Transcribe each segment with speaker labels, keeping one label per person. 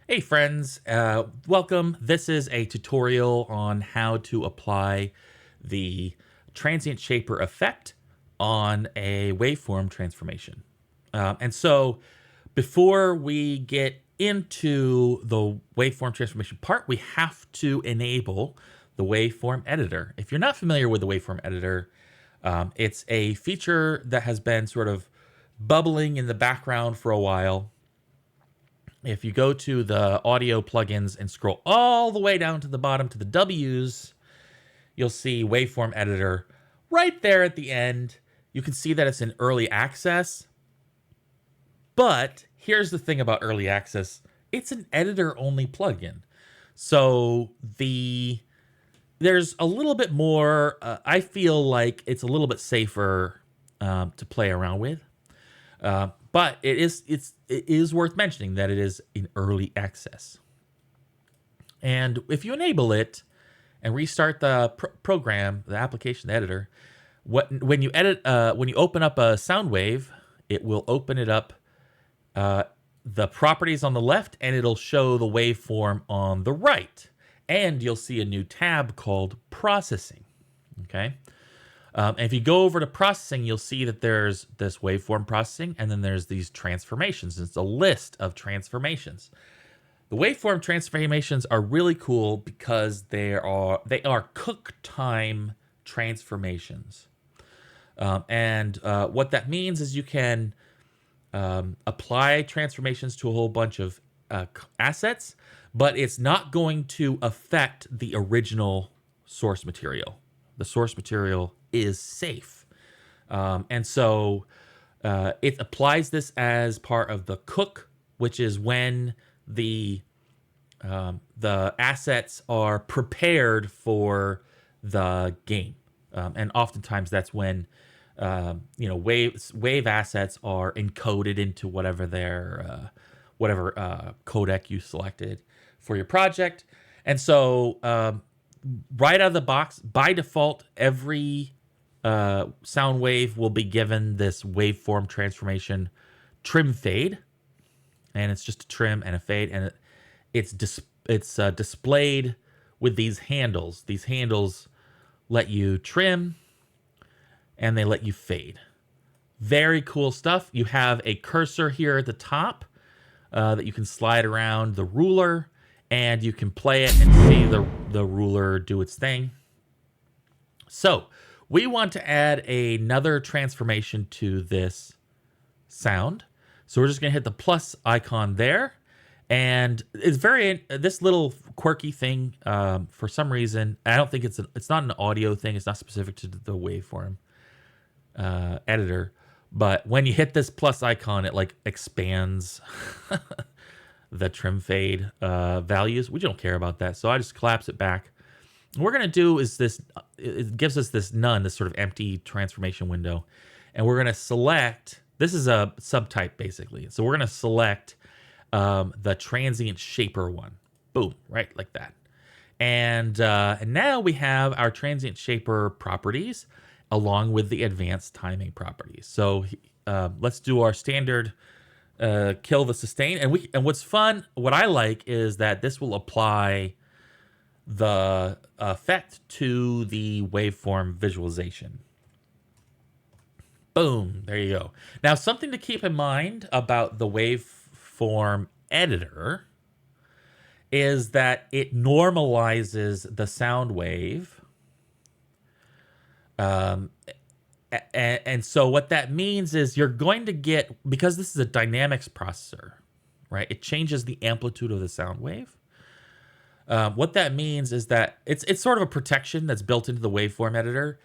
Speaker 1: Hey friends, welcome. This is a tutorial on how to apply the Transient Shaper effect on a waveform transformation. And so before we get into the waveform transformation part, we have to enable the waveform editor. If you're not familiar with the waveform editor, it's a feature that has been sort of bubbling in the background for a while. If you go to the audio plugins and scroll all the way down to the bottom to the W's, you'll see Waveform Editor right there at the end. You can see that it's in early access. But here's the thing about early access. It's an editor-only plugin. So there's a little bit more, I feel like it's a little bit safer to play around with. But it is worth mentioning that it is in early access. And if you enable it and restart the program, the application, the editor, when you open up a sound wave, it will open it up the properties on the left, and it'll show the waveform on the right. And you'll see a new tab called Processing. Okay. And if you go over to processing, you'll see that there's this waveform processing, and then there's these transformations. It's a list of transformations. The waveform transformations are really cool because they are cook time transformations. And what that means is you can apply transformations to a whole bunch of assets, but it's not going to affect the original source material. The source material is safe. And so it applies this as part of the cook, which is when the assets are prepared for the game. And oftentimes that's when wave assets are encoded into whatever codec you selected for your project. And so right out of the box, by default, every sound wave will be given this waveform transformation trim fade, and it's just a trim and a fade, and it's displayed with these handles. These handles let you trim, and they let you fade. Very cool stuff. You have a cursor here at the top that you can slide around the ruler, and you can play it and see the ruler do its thing. So we want to add another transformation to this sound. So we're just going to hit the plus icon there. And it's this little quirky thing, for some reason, I don't think it's not an audio thing. It's not specific to the waveform editor. But when you hit this plus icon, it like expands the trim fade values. We don't care about that. So I just collapse it back. What we're going to do is it gives us this none, this sort of empty transformation window. And we're going to select, this is a subtype basically. So we're going to select the Transient Shaper one. Boom, right like that. And now we have our Transient Shaper properties along with the advanced timing properties. So let's do our standard kill the sustain. And what's fun, what I like is that this will apply the effect to the waveform visualization. Boom, there you go. Now, something to keep in mind about the waveform editor is that it normalizes the sound wave. And so what that means is you're going to get, because this is a dynamics processor, right? It changes the amplitude of the sound wave. What that means is that it's sort of a protection that's built into the waveform editor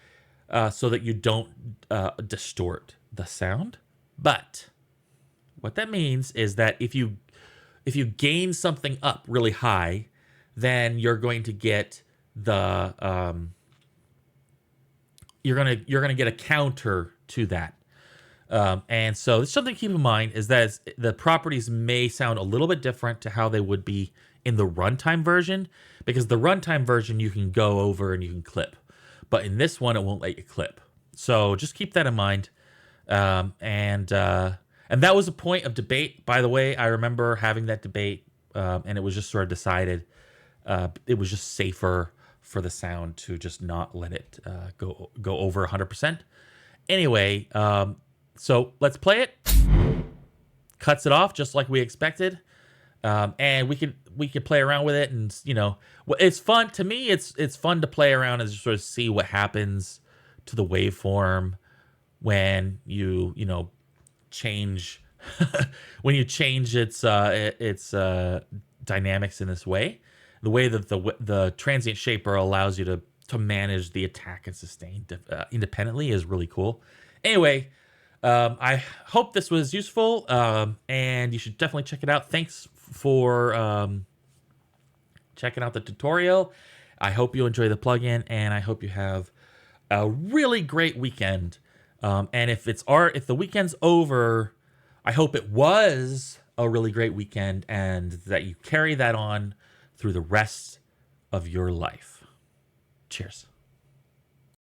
Speaker 1: so that you don't distort the sound. But what that means is that if you gain something up really high, then you're going to get the you're gonna get a counter to that. And so something to keep in mind is that the properties may sound a little bit different to how they would be in the runtime version, because the runtime version you can go over and you can clip, but in this one it won't let you clip. So just keep that in mind. And that was a point of debate, by the way. I remember having that debate and it was just sort of decided it was just safer for the sound to just not let it go over 100%. Anyway, so let's play it. Cuts it off just like we expected, and we could play around with it, and it's fun to me. It's fun to play around and just sort of see what happens to the waveform when you change when you change its dynamics in this way. The way that the transient shaper allows you to manage the attack and sustain independently is really cool. Anyway, I hope this was useful, and you should definitely check it out. Thanks for checking out the tutorial. I hope you enjoy the plugin, and I hope you have a really great weekend. And if the weekend's over, I hope it was a really great weekend, and that you carry that on through the rest of your life. Cheers.